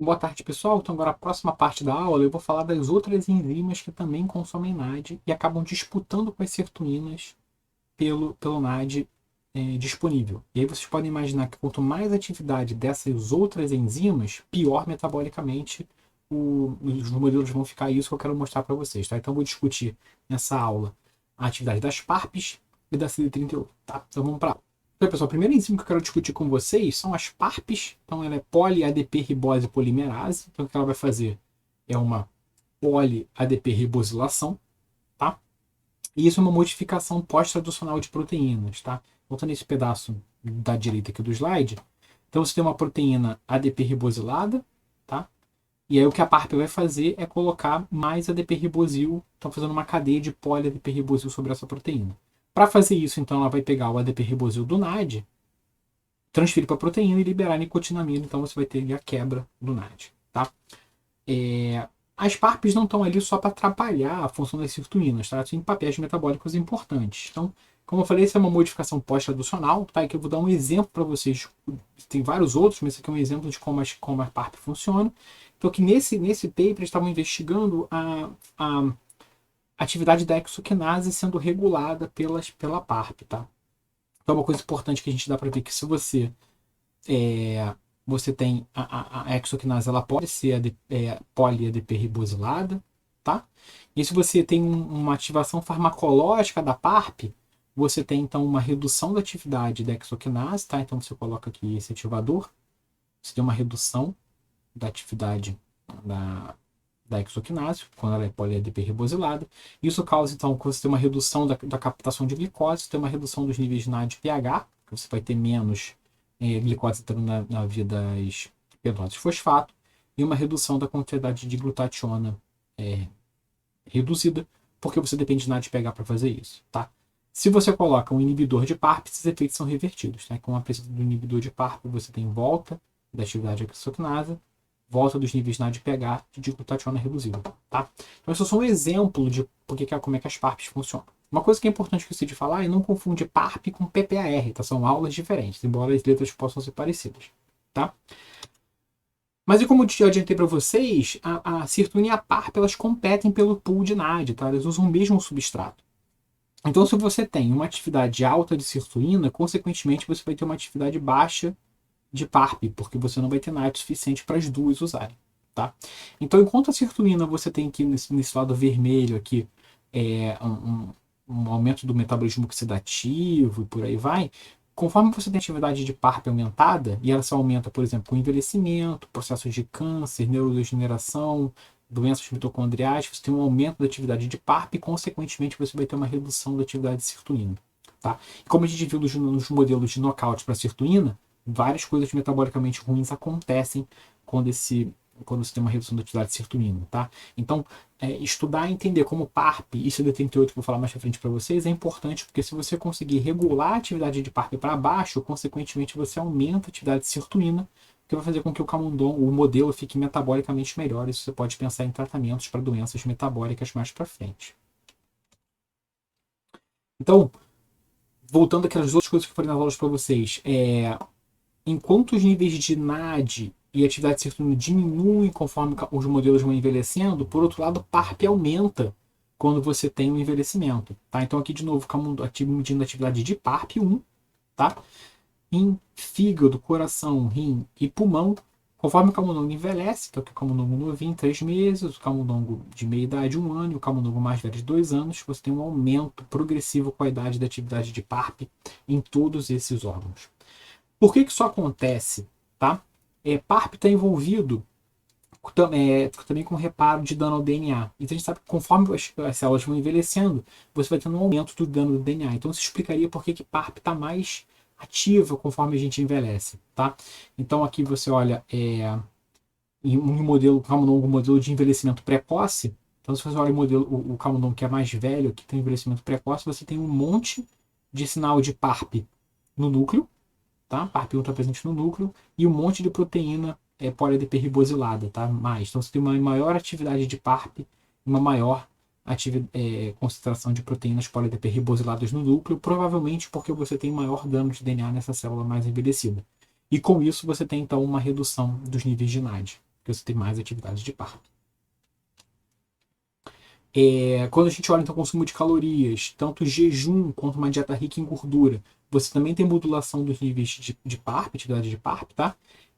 Boa tarde, pessoal. Então, agora a próxima parte da aula eu vou falar das outras enzimas que também consomem NAD e acabam disputando com as sirtuínas pelo NAD disponível. E aí vocês podem imaginar que quanto mais atividade dessas outras enzimas, pior metabolicamente os modelos vão ficar. Isso que eu quero mostrar para vocês. Tá? Então, eu vou discutir nessa aula a atividade das PARPs e da CD38. Tá? Então, vamos para a aula. Então, pessoal, a primeira enzima que eu quero discutir com vocês são as PARPs. Então, ela é poli-ADP ribose polimerase. Então, o que ela vai fazer é uma poli-ADP ribosilação, tá? E isso é uma modificação pós-traducional de proteínas, tá? Voltando nesse pedaço da direita aqui do slide. Então, você tem uma proteína ADP ribosilada, tá? E aí, o que a PARP vai fazer é colocar mais ADP ribosil. Então, fazendo uma cadeia de poli-ADP ribosil sobre essa proteína. Para fazer isso, então, ela vai pegar o ADP ribosil do NAD, transferir para a proteína e liberar a nicotinamida. Então você vai ter a quebra do NAD. Tá? As PARPs não estão ali só para atrapalhar a função das sirtuínas, tá? Tem papéis metabólicos importantes. Então, como eu falei, essa é uma modificação pós-traducional, tá? E que eu vou dar um exemplo para vocês. Tem vários outros, mas esse aqui é um exemplo de como a PARP funciona. Então, que nesse paper eles estavam investigando a atividade da exoquinase sendo regulada pela PARP, tá? Então, uma coisa importante que a gente dá para ver que se você tem a exoquinase, ela pode ser poli-ADP ribosilada, tá? E se você tem uma ativação farmacológica da PARP, você tem então uma redução da atividade da exoquinase, tá? Então você coloca aqui esse ativador, você tem uma redução da atividade da exoquinase, quando ela é poli-ADP ribosilada. Isso causa então que você tem uma redução da captação de glicose, você tem uma redução dos níveis de NAD e pH, que você vai ter menos glicose entrando na via das peróxidos de fosfato, e uma redução da quantidade de glutationa reduzida, porque você depende de NAD e pH para fazer isso. Tá? Se você coloca um inibidor de PARP, esses efeitos são revertidos. Tá? Com a presença do inibidor de PARP, você tem volta da atividade exoquinase, volta dos níveis NAD e pH de glutationa reduzida. Tá? Então, isso é só um exemplo de como é que as PARPs funcionam. Uma coisa que é importante que eu de falar é não confundir PARP com PPAR, tá? São aulas diferentes, embora as letras possam ser parecidas. Tá? Mas e como eu adiantei para vocês, a sirtuína e a PARP elas competem pelo pool de NAD, tá? Elas usam o mesmo substrato. Então, se você tem uma atividade alta de sirtuína, consequentemente você vai ter uma atividade baixa de PARP, porque você não vai ter NAD suficiente para as duas usarem. Tá? Então, enquanto a sirtuína você tem aqui nesse lado vermelho aqui um aumento do metabolismo oxidativo e por aí vai, conforme você tem atividade de PARP aumentada, e ela só aumenta, por exemplo, com envelhecimento, processos de câncer, neurodegeneração, doenças mitocondriais, você tem um aumento da atividade de PARP e, consequentemente, você vai ter uma redução da atividade de sirtuína. Tá? E como a gente viu nos modelos de nocaute para sirtuína, várias coisas metabolicamente ruins acontecem quando você tem uma redução da atividade de sirtuína, tá? Então, estudar e entender como PARP e CD38, que eu vou falar mais pra frente para vocês, é importante, porque se você conseguir regular a atividade de PARP para baixo, consequentemente você aumenta a atividade de sirtuína, que vai fazer com que o modelo fique metabolicamente melhor, e você pode pensar em tratamentos para doenças metabólicas mais para frente. Então, voltando àquelas outras coisas que eu falei nas aulas para vocês, enquanto os níveis de NAD e atividade de sirtuína diminuem conforme os modelos vão envelhecendo, por outro lado, PARP aumenta quando você tem um envelhecimento. Tá? Então, aqui de novo, medindo a atividade de PARP1, tá? Em fígado, coração, rim e pulmão, conforme o camundongo envelhece, então aqui o camundongo novinho, 3 meses, o camundongo de meia idade, 1 ano, e o camundongo mais velho de 2 anos, você tem um aumento progressivo com a idade da atividade de PARP em todos esses órgãos. Por que isso acontece? Tá? PARP está envolvido também com reparo de dano ao DNA. Então a gente sabe que conforme as células vão envelhecendo, você vai tendo um aumento do dano do DNA. Então isso explicaria por que PARP está mais ativa conforme a gente envelhece. Tá? Então aqui você olha em um modelo de envelhecimento precoce. Então se você olha o camundongo que é mais velho, que tem envelhecimento precoce, você tem um monte de sinal de PARP no núcleo. Tá? PARP1 está presente no núcleo e um monte de proteína poli-ADP ribosilada, tá? Então você tem uma maior atividade de PARP, uma maior concentração de proteínas poli-ADP ribosiladas no núcleo, provavelmente porque você tem maior dano de DNA nessa célula mais envelhecida. E com isso você tem então uma redução dos níveis de NAD. porque você tem mais atividade de PARP. Quando a gente olha então o consumo de calorias, tanto jejum quanto uma dieta rica em gordura, você também tem modulação dos níveis de PARP, atividade de PARP, tá?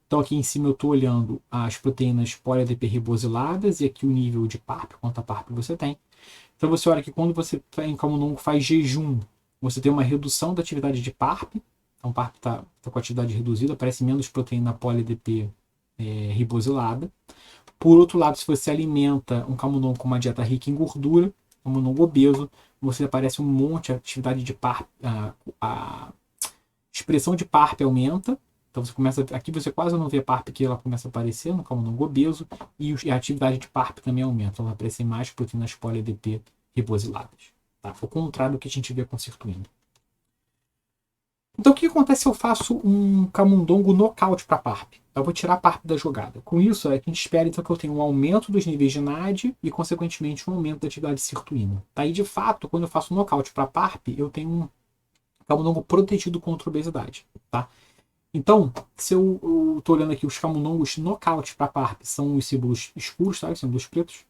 Então aqui em cima eu estou olhando as proteínas poli-ADP ribosiladas e aqui o nível de PARP, quanta PARP você tem. Então você olha que quando você em camundongo faz jejum, você tem uma redução da atividade de PARP, então o PARP está com a atividade reduzida, aparece menos proteína poli-ADP ribosilada. Por outro lado, se você alimenta um camundongo com uma dieta rica em gordura, camundongo obeso, você aparece um monte de atividade de PARP, a expressão de PARP aumenta. Então você começa, aqui você quase não vê PARP, que ela começa a aparecer no camundongo obeso, e a atividade de PARP também aumenta. Então vai aparecer mais proteínas poli-ADP ribosiladas. Tá? O contrário do que a gente vê com sirtuína. Então o que acontece se eu faço um camundongo nocaute para PARP? Eu vou tirar a PARP da jogada. Com isso, a gente espera então que eu tenha um aumento dos níveis de NAD e, consequentemente, um aumento da atividade sirtuína. Tá? E, de fato, quando eu faço nocaute para PARP, eu tenho um camundongo protegido contra obesidade. Tá? Então, se eu estou olhando aqui os camundongos nocaute para PARP, são os símbolos escuros, tá? Os símbolos pretos.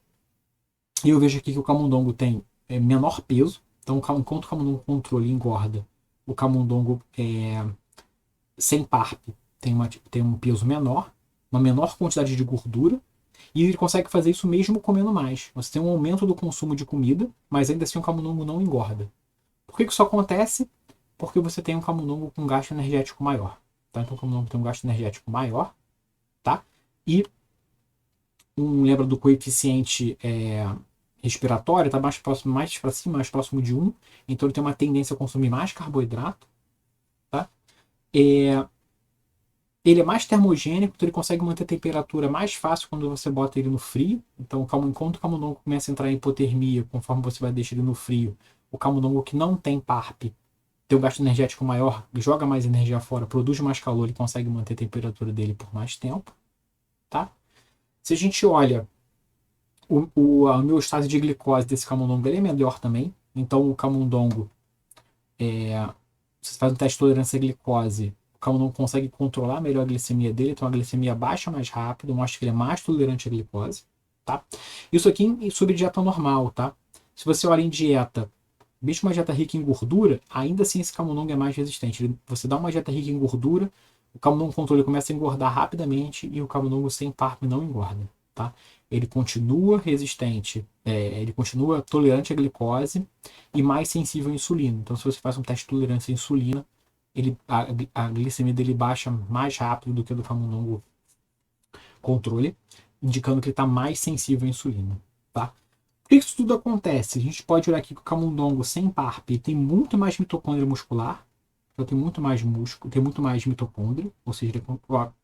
E eu vejo aqui que o camundongo tem menor peso. Então, enquanto o camundongo controle engorda, o camundongo sem PARP tem um peso menor, uma menor quantidade de gordura, e ele consegue fazer isso mesmo comendo mais. Você tem um aumento do consumo de comida, mas ainda assim o camundongo não engorda. Por que isso acontece? Porque você tem um camundongo com gasto energético maior. Tá? Então o camundongo tem um gasto energético maior, tá? E lembra do coeficiente respiratório, está mais próximo, mais para cima, mais próximo de 1, então ele tem uma tendência a consumir mais carboidrato, tá? Ele é mais termogênico, então ele consegue manter a temperatura mais fácil quando você bota ele no frio. Então, enquanto o camundongo começa a entrar em hipotermia, conforme você vai deixar ele no frio, o camundongo que não tem PARP tem um gasto energético maior, joga mais energia fora, produz mais calor e consegue manter a temperatura dele por mais tempo, tá? Se a gente olha a homeostase de glicose desse camundongo, ele é melhor também. Então, o camundongo, você faz um teste de tolerância à glicose, o camundongo consegue controlar melhor a glicemia dele, então a glicemia baixa mais rápido, mostra que ele é mais tolerante à glicose, tá? Isso aqui sobre dieta normal, tá? Se você olha em dieta, mesmo uma dieta rica em gordura, ainda assim esse camundongo é mais resistente. Você dá uma dieta rica em gordura, o camundongo controle começa a engordar rapidamente e o camundongo sem PARP não engorda, tá? Ele continua resistente, ele continua tolerante à glicose e mais sensível à insulina. Então, se você faz um teste de tolerância à insulina, a glicemia dele baixa mais rápido do que a do camundongo controle, indicando que ele está mais sensível à insulina. Tá? Por que isso tudo acontece? A gente pode olhar aqui que o camundongo sem PARP tem muito mais mitocôndria muscular, então tem muito mais músculo, tem muito mais mitocôndria, ou seja,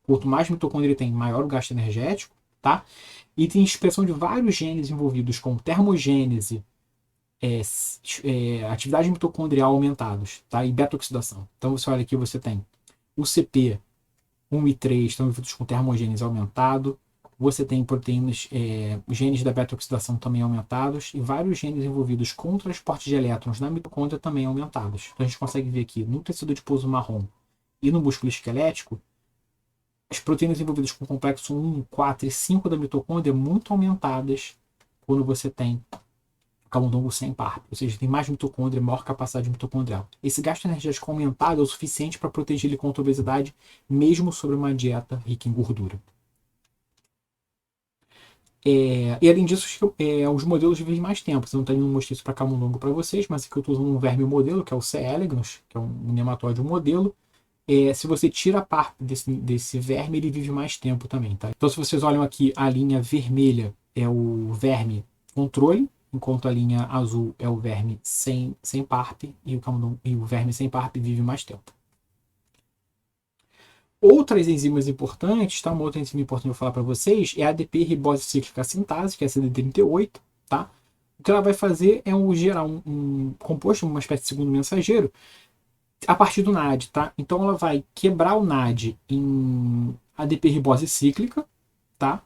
quanto mais mitocôndria ele tem, maior o gasto energético, tá? E tem expressão de vários genes envolvidos com termogênese, atividade mitocondrial aumentados, tá? E beta-oxidação. Então você olha aqui, você tem o CP1 e 3 estão envolvidos com termogênese aumentado, você tem proteínas, genes da beta-oxidação também aumentados e vários genes envolvidos com transporte de elétrons na mitocôndria também aumentados. Então a gente consegue ver aqui no tecido adiposo marrom e no músculo esquelético as proteínas envolvidas com o complexo 1, 4 e 5 da mitocôndria muito aumentadas quando você tem camundongo sem PARP, ou seja, tem mais mitocôndria, maior capacidade mitocondrial. Esse gasto energético aumentado é o suficiente para proteger ele contra a obesidade, mesmo sobre uma dieta rica em gordura. E além disso, os modelos vivem mais tempo. Eu não tenho mostrado isso para camundongo para vocês, mas aqui eu estou usando um verme modelo, que é o C. elegans, que é um nematóide modelo. Se você tira a PARP desse verme, ele vive mais tempo também. Tá? Então, se vocês olham aqui, a linha vermelha é o verme controle, enquanto a linha azul é o verme sem PARP, e o verme sem PARP vive mais tempo. Outras enzimas importantes, tá? Uma outra enzima importante que eu vou falar para vocês é a ADP ribose cíclica sintase, que é a CD38, tá? O que ela vai fazer é gerar um composto, uma espécie de segundo mensageiro, a partir do NAD, tá? Então ela vai quebrar o NAD em ADP ribose cíclica, tá?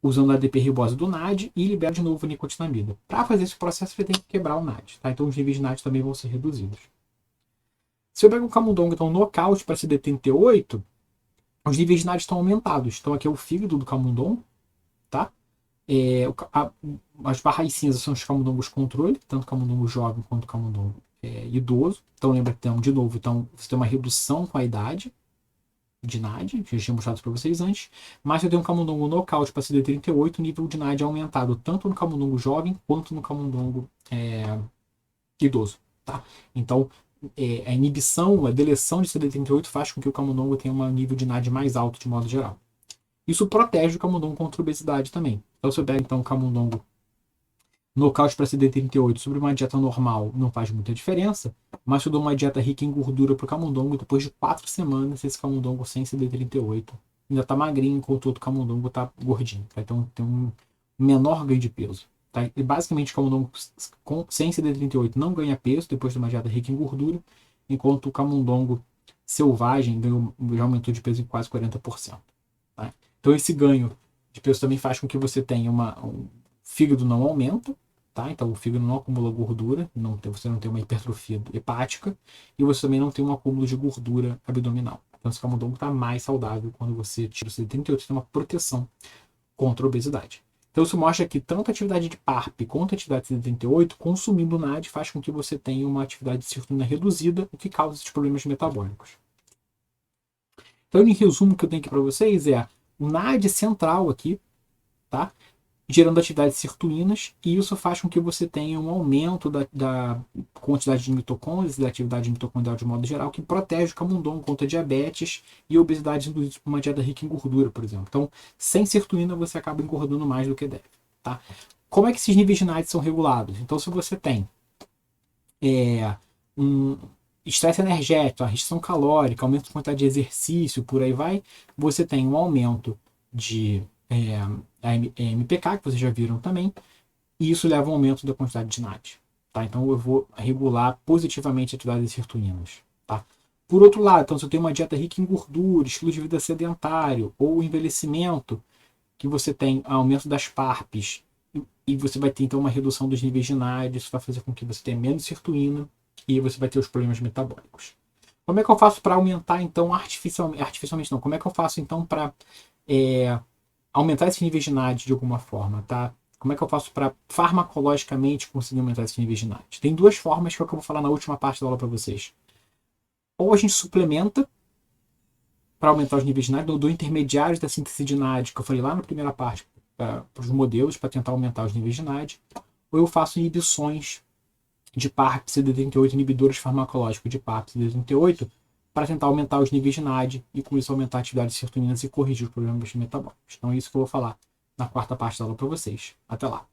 Usando a ADP ribose do NAD e libera de novo a nicotinamida. Para fazer esse processo, você tem que quebrar o NAD, tá? Então os níveis de NAD também vão ser reduzidos. Se eu pego um camundongo, então, nocaute para CD38, os níveis de NAD estão aumentados. Então aqui é o fígado do camundongo, tá? As barras cinzas são os camundongos controle, tanto camundongo jovem quanto camundongo idoso. Então lembra que, de novo, então, você tem uma redução com a idade de NAD, que eu tinha mostrado para vocês antes, mas eu tenho um camundongo nocaute para CD38, o nível de NAD é aumentado tanto no camundongo jovem quanto no camundongo idoso. Tá? Então, a inibição, a deleção de CD38 faz com que o camundongo tenha um nível de NAD mais alto de modo geral. Isso protege o camundongo contra a obesidade também. Então, se eu pego então, o camundongo nocaute para CD38 sobre uma dieta normal, não faz muita diferença, mas se eu dou uma dieta rica em gordura para o camundongo, depois de 4 semanas, esse camundongo sem CD38 ainda está magrinho, enquanto o outro camundongo está gordinho. Tá? Então, tem um menor ganho de peso. Tá? E basicamente, o camundongo sem CD38 não ganha peso depois de uma dieta rica em gordura, enquanto o camundongo selvagem já aumentou de peso em quase 40%. Tá? Então, esse ganho de peso também faz com que você tenha um fígado não aumenta, tá? Então o fígado não acumula gordura, você não tem uma hipertrofia hepática e você também não tem um acúmulo de gordura abdominal. Então esse camundongo está mais saudável quando você tira o CD38, tem uma proteção contra a obesidade. Então isso mostra que tanto a atividade de PARP quanto a atividade de CD38, consumindo NAD, faz com que você tenha uma atividade de serotonina reduzida, o que causa esses problemas metabólicos. Então, em resumo, o que eu tenho aqui para vocês é o NAD central aqui, tá? Gerando atividades sirtuínas, e isso faz com que você tenha um aumento da quantidade de mitocôndrias e da atividade mitocondrial de modo geral, que protege o camundongo contra diabetes e obesidade induzidas por uma dieta rica em gordura, por exemplo. Então, sem sirtuína, você acaba engordando mais do que deve. Tá? Como é que esses níveis de NAD são regulados? Então, se você tem um estresse energético, a restrição calórica, aumento de quantidade de exercício, por aí vai, você tem um aumento de a MPK, que vocês já viram também, e isso leva a um aumento da quantidade de NAD. Tá? Então eu vou regular positivamente a atividade de sirtuínas. Tá? Por outro lado, então, se eu tenho uma dieta rica em gordura, estilo de vida sedentário ou envelhecimento, que você tem aumento das PARPs e você vai ter então uma redução dos níveis de NAD, isso vai fazer com que você tenha menos sirtuína e você vai ter os problemas metabólicos. Como é que eu faço para aumentar então artificialmente não? Como é que eu faço então para aumentar esses níveis de NAD de alguma forma, tá? Como é que eu faço para farmacologicamente conseguir aumentar esses níveis de NAD? Tem duas formas que é o que eu vou falar na última parte da aula para vocês. Ou a gente suplementa para aumentar os níveis de NAD, do intermediários da síntese de NAD, que eu falei lá na primeira parte, para os modelos, para tentar aumentar os níveis de NAD. Ou eu faço inibições de PARP CD38, inibidores farmacológicos de PARP CD38, para tentar aumentar os níveis de NAD e com isso aumentar a atividade de sirtuínas e corrigir os problemas metabólicos. Então é isso que eu vou falar na quarta parte da aula para vocês. Até lá!